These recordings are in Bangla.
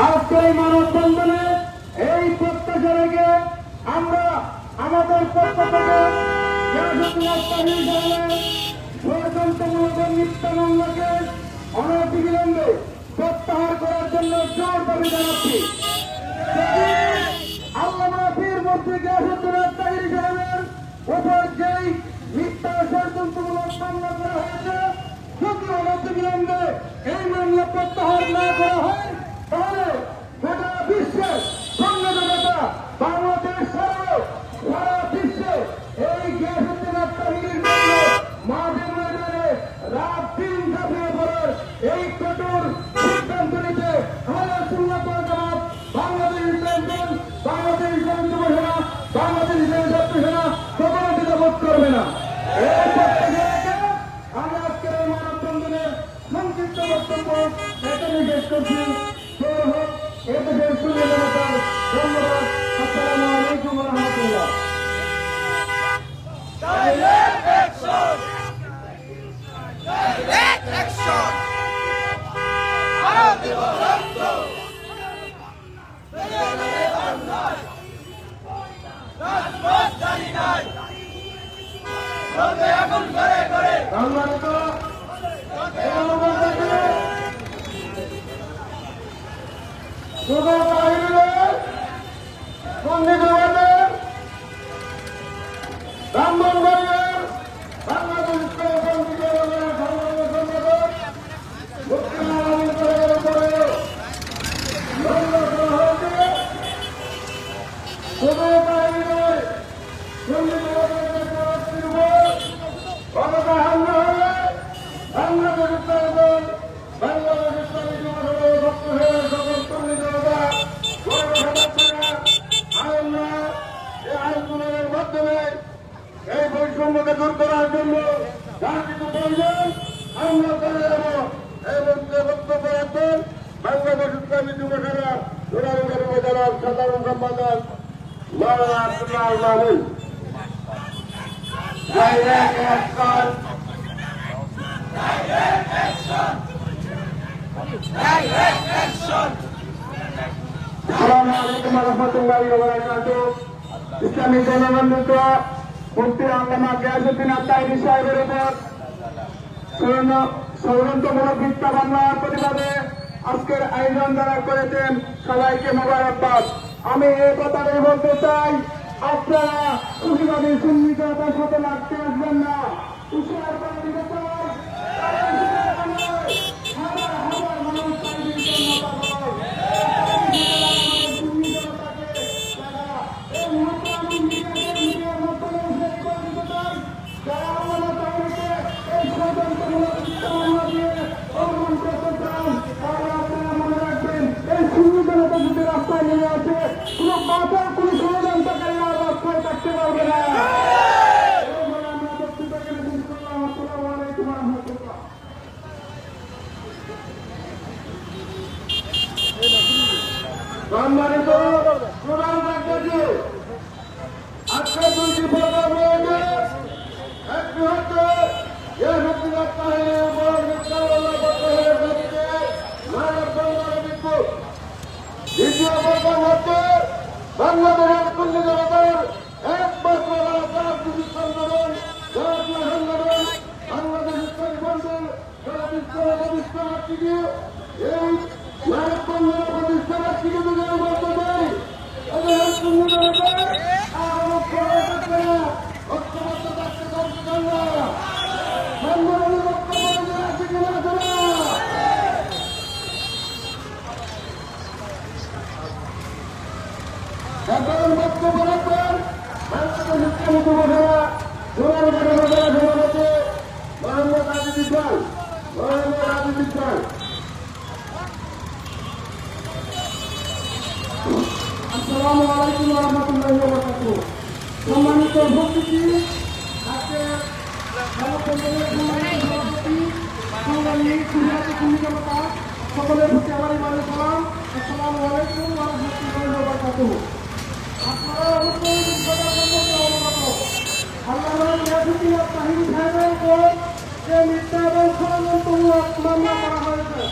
আজকে এই মানববন্ধনে এই প্রত্যাশা রেখে আমরা আমাদের পক্ষ থেকে ষড়যন্ত্রমূলক মিথ্যা মামলাকে অনতিবিলম্বে প্রত্যাহার করার জন্য জোর দাবি জানাচ্ছি। আল্লামা পীর মুফতি গিয়াসউদ্দিন আত্তাহিরি সাহেবের উপর যেই মিথ্যা ষড়যন্ত্রমূলক মামলা করা হয়েছে, যদি অনতিবিলম্বে এই মামলা প্রত্যাহার না করা হয় তাহলে গোটা বিশ্বের সংবাদদাতা বাংলাদেশ সহ সারা বিশ্বে এই গিয়াসউদ্দিন আত্তাহিরির জন্য মাঠে ময়দানে রাত দিন ঝাঁপিয়ে পড়ার এই কঠোর সিদ্ধান্ত নিতে আহলে সুন্নাত ওয়াল জামাত, বাংলাদেশ ইসলামী দল, বাংলাদেশ ইসলামী যুব সেনা, বাংলাদেশ ইসলামী ছাত্র সেনা কখনো দ্বিধাবোধ করবে না। এই প্রত্যাশা রেখে আমি আজকের এই মানববন্ধনের সংক্ষিপ্ত বক্তব্য এখানে শেষ করছি। এদেশের সুন্নি জনতার ধন্যবাদ। আসসালামু আলাইকুম ওয়া রাহমাতুল্লাহ। Direct action! Direct action! আরো দিব রক্ত! বেদনারে অন্যায়! রাজপথ জানি নাই! রোদে আগুন করে করে! সম্মানিত ব্রাহ্মণবাড়িয়ার বাংলাদেশ ইসলামী দলের সংগ্রামী সম্পাদক মুফতি আমিন সাহেবের উপরে মামলা করা হয়েছে। শুধু তাই নয়, সুন্নি জনতার প্রার্থীর উপর ক্ষমতা হামলা হলে বাংলাদেশ ইসলামী দল, বাংলাদেশ ইসলামী যুব দলের পক্ষ হয়ে সকল সুন্নি জনতা আমরা এই আন্দোলনের মাধ্যমে এই বৈষম্যকে দূর করার জন্য যা কিছু প্রয়োজন আমরা করে যাব। এই মঞ্চে বক্তব্য রাখবেন বাংলাদেশ ইসলামী যুব সেনা জোরারুগের উপজেলার সাধারণ সম্পাদক মাওলানা Abdullah Al Mamun. Direct action! Direct action! Direct action! আসসালামু আলাইকুম ওয়া রাহমাতুল্লাহি ওয়া বারাকাতুহু। ইসলামী জনবন্ধুত্ব মুফতি আল্লামা গিয়াসউদ্দিন আত্তাহিরি সাহেবের উপর ষড়যন্ত্রমূলক মিথ্যা মামলার প্রতিবাদে আজকের আয়োজন যারা করেছেন সবাইকে মোবারকবাদ। আমি এই কথাটাই বলতে চাই, আপনারা খুশিবাদী সুন্নি জনতার সাথে লাগতে আসবেন না। তুষার পানি বেতন হাজার হাজার মানুষ তাদের জন্য পাগল। সুন্নি জনতাকে তারা এই মুহূর্তে আমি মিডিয়ার মাধ্যমে দিতে চাই, যারা আমাদের তাদেরকে এই ষড়যন্ত্রমূলক মিথ্যা মামলা দিয়ে অপমান করতে চান, তাহলে আপনারা মনে রাখবেন এই সুন্নি জনতা যদি রাস্তায় নেমে আসে, কোনো বাধা কোনো ষড়যন্ত্রকারী আর রাস্তায় থাকতে পারবে না। এই বলে আমরা বক্তব্যকে শেষ করলাম। আসসালামু আলাইকুম ওয়া রাহমাতুল্লাহ। সম্মানিত প্রধান অতিথি, আজকে দুইটি প্রোগ্রাম রয়েছে। একটি হচ্ছে গিয়াসউদ্দিন আত্তাহিরির উপর মিথ্যা মামলা করতে হলে সবচেয়ে মানববন্ধনের বিক্ষোভ। দ্বিতীয় প্রোগ্রাম হচ্ছে বাংলাদেশের সুন্নি জনতার একমাত্র রাজনৈতিক সংগঠন, জাতীয় সংগঠন বাংলাদেশ ইসলামী মন্ডল সারা বিশ্বের প্রতিষ্ঠাবার্ষিকী। এই মানববন্ধনের প্রতিষ্ঠাবার্ষিকী থেকে আমি বলতে চাই, এদের সুন্নি জনতা আর ঐক্যবদ্ধ থাকতে পারছে না। সম্মানের বক্তব্য রাখছি কিনা শোনা। এখন বক্তব্য রাখবেন বাংলাদেশ ইসলামী যুব সেনা জোরারুগের উপজেলা সভাপতি মোহাম্মদ আজিজ ইসলাম। আসসালামু আলাইকুম ওয়া রাহমাতুল্লাহি ওয়া বারাকাতুহু। সম্মানিত উপস্থিতি, আজকে মানববন্ধনের সম্মানিত সভাপতি সংগ্রামী খুশিয়াতি সুন্নি জনতা সকলের প্রতি আমার ইমানের সালাম। আসসালামু আলাইকুম ওয়া রাহমাতুল্লাহি ওয়া বারাকাতুহু। আপনারা অবশ্যই বিষয়টা সম্পর্কে অবগত। আল্লামা গিয়াসউদ্দিন আত্তাহিরি সাহেবের উপর যে মিথ্যা এবং ষড়যন্ত্রমূলক মামলা করা হয়েছে,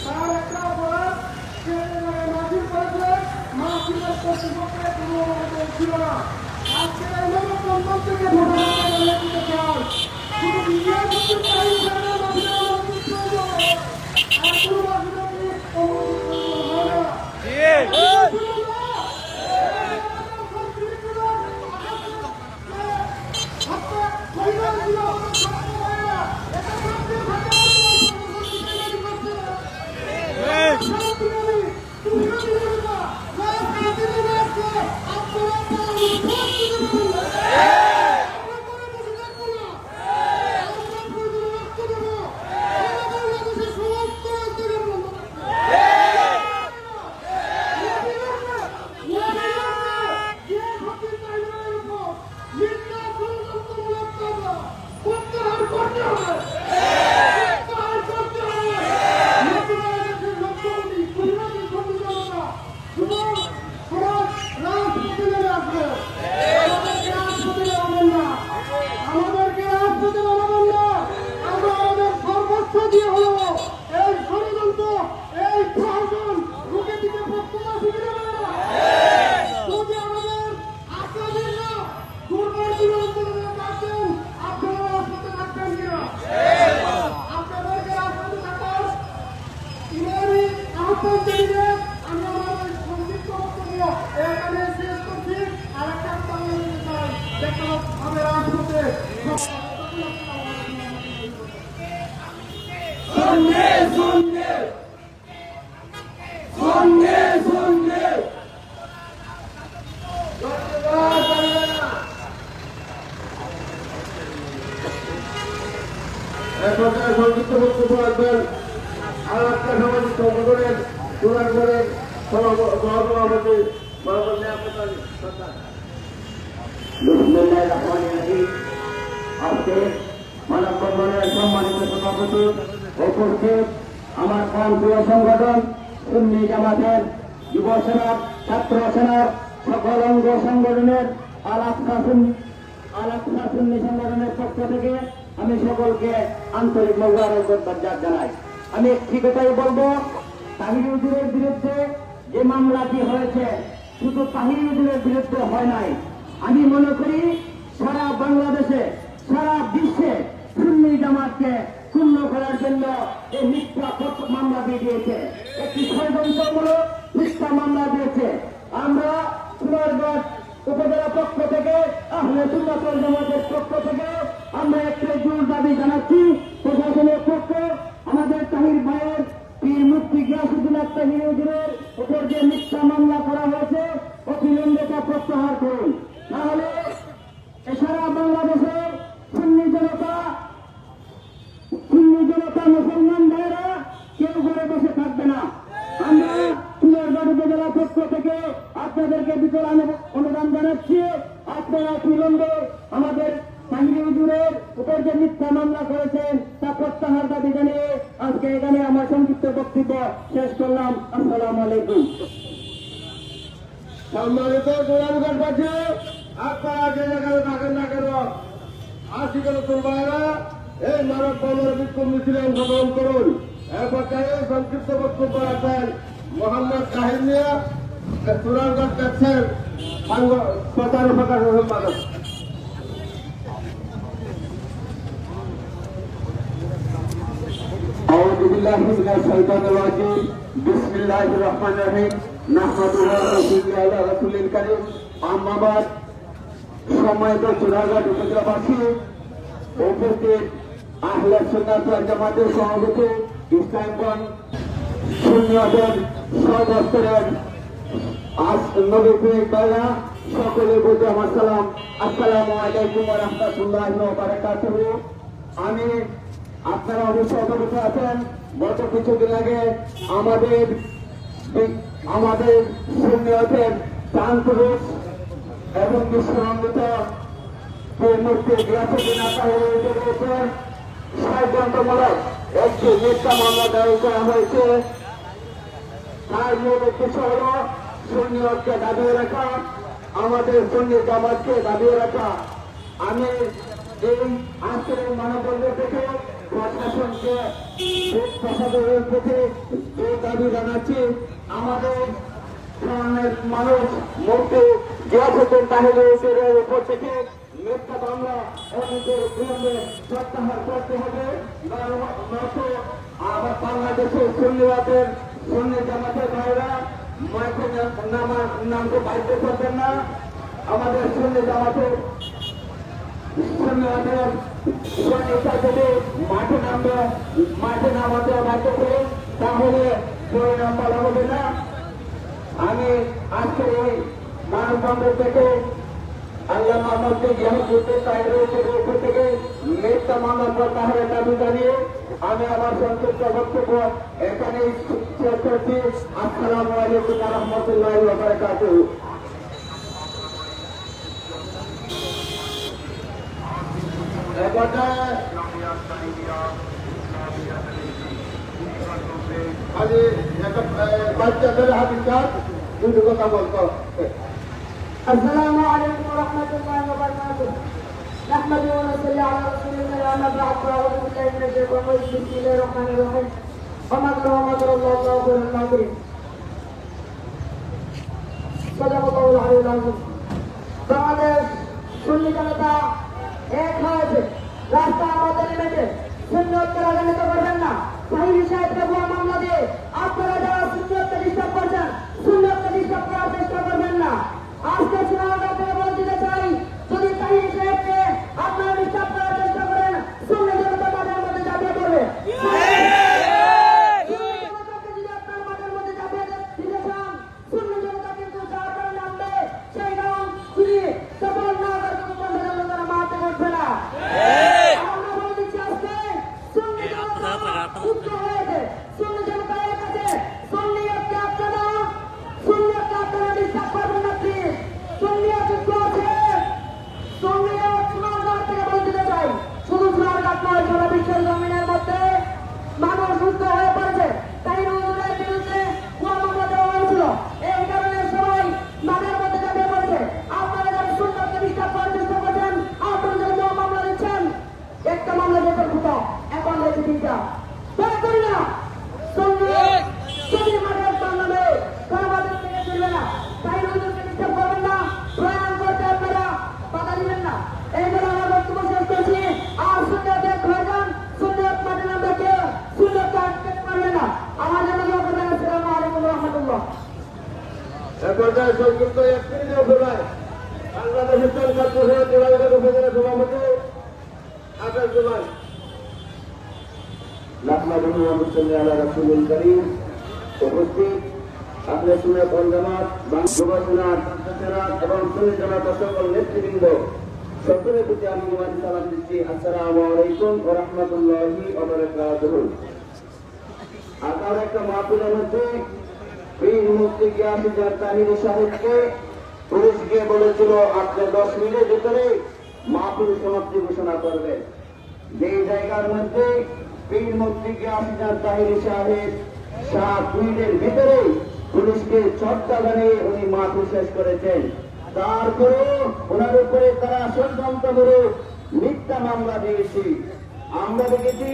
তার একটা অপরাধ কর্তৃপক্ষের কোনো অনুমোদন ছিল না। আজকে এই মানববন্ধন থেকে ঘোষণা করে দিতে চাই, শুধু মিডিয়া কিন্তু তাই জানে মাঝে অনুমতি প্রয়োজন। আর কোনো রাজনৈতিক অনুমতি হয় না। সংযুক্ত বক্তব্য রাখবেন আর একটা সামাজিক সংগঠনের চূড়ান্তরের সভাপতি আজকে মানববন্ধনের সম্মানিত সভাপতি উপস্থিত আমার প্রিয় সংগঠন সুন্নি জামাতের যুব সেনার ছাত্র সেনার সকল অঙ্গ সংগঠনের আল-আকসা সুন্নি সংগঠনের পক্ষ থেকে আমি সকলকে আন্তরিক মোবারকবাদ জানাই। আমি একটি কথাই বলবো, তাহির হুজুরের বিরুদ্ধে যে মামলাটি হয়েছে শুধু তাহির হুজুরের বিরুদ্ধে হয় নাই, আমি মনে করি সারা বাংলাদেশে সারা বিশ্বে সুন্নি জামাতকে ক্ষুণ্ণ করার জন্য এই মিথ্যা মামলা দিয়ে দিয়েছে, একটি ষড়যন্ত্রমূলক মিথ্যা মামলা দিয়েছে। আমরা সুনারগঞ্জ উপজেলা পক্ষ থেকে আহলে সুন্নাত ওয়াল জামাতের পক্ষ থেকে আমরা একটা জোর দাবি জানাচ্ছি প্রশাসনের পক্ষে আমাদের তাহির ভাইয়ের পীর মুফতি গিয়াসউদ্দিন তাহির হুজুরের উপর যে মিথ্যা মামলা করা হয়েছে অবিলম্বে তা প্রত্যাহার করুন, নাহলে সারা বাংলাদেশের সুন্নি জনতা মুসলমান ভাইয়েরা কেউ ঘরে বসে থাকবে না। আমরা সুনারগঞ্জ উপজেলা পক্ষ থেকে আপনাদেরকে বিপুল অনুদান জানাচ্ছি, আপনারা বিলম্বে আমাদের তাহির হুজুরের উপর যে মিথ্যা মামলা করেছেন তা প্রত্যাহার দাবি জানিয়ে আজকে এখানে আমার সংক্ষিপ্ত বক্তব্য শেষ করলাম। আসসালামু আলাইকুম। সম্মানিত গোলামগঞ্জবাসী, আপনারা যে জায়গায় থাকেন না কেন, আশিকের ভাইয়েরা এই মানববন্ধনের বিক্ষোভ মিছিলে অংশগ্রহণ করুন। এ পর্যায়ে সংক্ষিপ্ত বক্তব্য রাখবেন মোহাম্মদ কাহিম মিয়া, সুনারগঞ্জ ট্যাক্সের প্রচার ও প্রকাশ সম্পাদক। أعوذ بالله من الشيطان الرجيم بسم الله الرحمن الرحيم نحمده ونصلي على رسول الكريم أما بعد সম্মানিত চুনারঘাট উপজেলাবাসী, উপস্থিত আহলে সুন্নাত ওয়াল জামাতের সভাপতি ইসলামগঞ্জ সুন্নিয়তের সর্বস্তরের নবী প্রেমিক ভাইরা সকলে বলতে আমার সালাম, আসসালামু আলাইকুম ওয়া রাহমাতুল্লাহি ওয়া বারাকাতুহু। আমি আপনারা অবশ্যই অবগত আছেন, গত কিছুদিন আগে আমাদের সুন্নিয়তের প্রাণপুরুষ এবং বিশ্বনন্দিত মুফতি গিয়াসউদ্দিন তাহির হুজুরের উপর ষড়যন্ত্রমূলক একটি মিথ্যা মামলা দায়ের করা হয়েছে। তার মূল উদ্দেশ্য হল সুন্নিয়তকে দাবিয়ে রাখা, আমাদের সুন্নি জামাতকে দাবিয়ে রাখা। আমি এই আজকের মানববন্ধন থেকে প্রশাসনকে প্রতি দাবি জানাচ্ছি, আমাদের ধরনের মানুষ মূর্তি গিয়াসুদ্দিন তাহিরের উপর থেকে মিথ্যা মামলা অনেকের বিরুদ্ধে প্রত্যাহার করতে হবে। নয়তো আবার বাংলাদেশের সুন্নিবাদের সুন্নি জামাতের ভাইরা মাইকে নামকে বাধ্য করবেন না। আমাদের সুন্নি জামাতের সুন্নিবাদের সুন্নিটা যদি মাঠে নামাতে বাধ্য করে তাহলে পরিণাম ভালো হবে না। আমি আজকে এই মানববন্ধ থেকে আল্লাহ মোহাম্মদ গিয়াসউদ্দিন তাহিরের উপর থেকে মিথ্যা মামলা প্রত্যাহারের দাবি জানিয়ে আমি আমার সংক্ষিপ্ত বক্তব্য এখানেই শেষ করছি। আসসালামু আলাইকুম ওয়া রাহমাতুল্লাহি ওয়া বারাকাতুহু। খালি একটা বাচ্চাদের হাতের কাজ দুটো কথা বলতো। السلام عليكم ورحمة الله وبركاته. نحمده ونصلي على رسول الله أما بعد فأعوذ بالله من الشيطان الرجيم بسم الله الرحمن الرحيم ومكر الله خير الماكرين صدق الله العلي العظيم. বাংলাদেশ সুন্নি জনতা এক হয়েছে, রাস্তা আমাদের নেমেছে। সুন্নিয়তকে রাজনীতি করবেন না। তাহির সাহেবকে ভুয়া মামলা দিয়ে আপনারা যারা সুন্নিয়তকে ডিস্টার্ব করছেন, সুন্নিয়তকে ডিস্টার্ব করার চেষ্টা করবেন না। আজকে চূড়ান্ত থেকে বলে দিতে চাই, যদি তাহির সাহেবকে আপনারা ডিস্টার্ব করার চেষ্টা করেন, সুন্নি জনতা তাদের মধ্যে ঝাঁপিয়ে পড়বে। সুন্নি জনতাকে যদি আপনার মাঠের মধ্যে ঝাঁপিয়ে দিতে চান, সুন্নি জনতা কিন্তু যার কারণে নামবে সেই গান যদি সফল না করে কোনো পঞ্চায়েত জনতারা মারতে পারবে না। আমরা বলে দিচ্ছি আজকে সুন্নি জনতা উচ্চ হয়েছে, সুন্নি জনতা এক আছে। সুন্নিয়তকে আপনারা ডিস্টার্ব করবেন না প্লিজ। সুন্নিয়ত যুক্ত আছে, সুন্নিয়ত সোনারগাঁ থেকে বলে দিতে চাই, শুধু সোনারগাঁ নয় সারা বিশ্বের জমিনের মধ্যে মানুষ উচ্চ হয়ে পড়েছে। তাই হুজুরের বিরুদ্ধে ভুয়া মামলা দেওয়া হয়েছিল, এই কারণে সবাই মাঠের মধ্যে ঝাঁপিয়ে পড়েছে। আপনারা যারা সুন্নিয়তকে ডিস্টার্ব করার চেষ্টা করছেন, আপনারা যারা ভুয়া মামলা দিচ্ছেন, একটা মামলা যেতে ফুটো এখন রয়েছে তিনটা। দয়া করি না সুন্নিয়ত যদি মাঠের বাংলাবে আমাদের থেকে চলবে না। তাই হুজুরকে ডিস্টার্ব করবেন না, প্রয়াণ করতে আপনারা বাধা দিবেন না। এই জন্য আমার বক্তব্য শেষ করছি। আর সুন্নিয়ত এক হয়ে যান, সুন্নিয়ত মাঠে নামবে কে সুন্নিয়তকে আটকে পারবে না। আমার জন্য দোয়া করবেন। আসসালামু আলাইকুম ওয়া রাহমাতুল্লাহ। পর্যায়ে সংযুক্ত এক মিনিটের সভায় বাংলাদেশের ছাত্র যোগাযোগের উপজেলা সভাপতি আকাশ জুমান নাহমাদুহু ওয়া নুসাল্লি আলা রাসূলিল কারীম। উপস্থিত আপনি শুনে পঞ্জামাত যুবসেনার এবং সুন্নি জামাতের সকল নেতৃবৃন্দ সকলের প্রতি আমি ইমানি সালাম দিচ্ছি। আসসালামু আলাইকুম ওয়া রাহমাতুল্লাহি ওয়া বারাকাতুহু। আগার একটা মাহফিলের মধ্যে পীর মুফতি গিয়াসউদ্দিন তাহির সাহেবকে পুলিশ গিয়ে বলেছিল আপনি 10 মিনিটের ভিতরে মাহফিল সমাপ্তি ঘোষণা করবেন। যে জায়গার মধ্যে পীর মুফতি গিয়াসউদ্দিন তাহির সাহেব 7 মিনিটের ভিতরে পুলিশকে ছটকা জানিয়ে উনি মাহফিল শেষ করেছেন। তারপরে ওনার উপরে তারা ষড়যন্ত্রমূলক মিথ্যা মামলা দিয়েছি। আমরা দেখেছি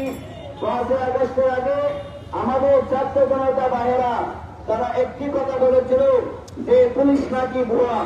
5 আগস্টের আগে আমাদের ছাত্র জনতা ভাইয়েরা তারা একটি কথা বলেছিল যে পুলিশ নাকি ভুয়া।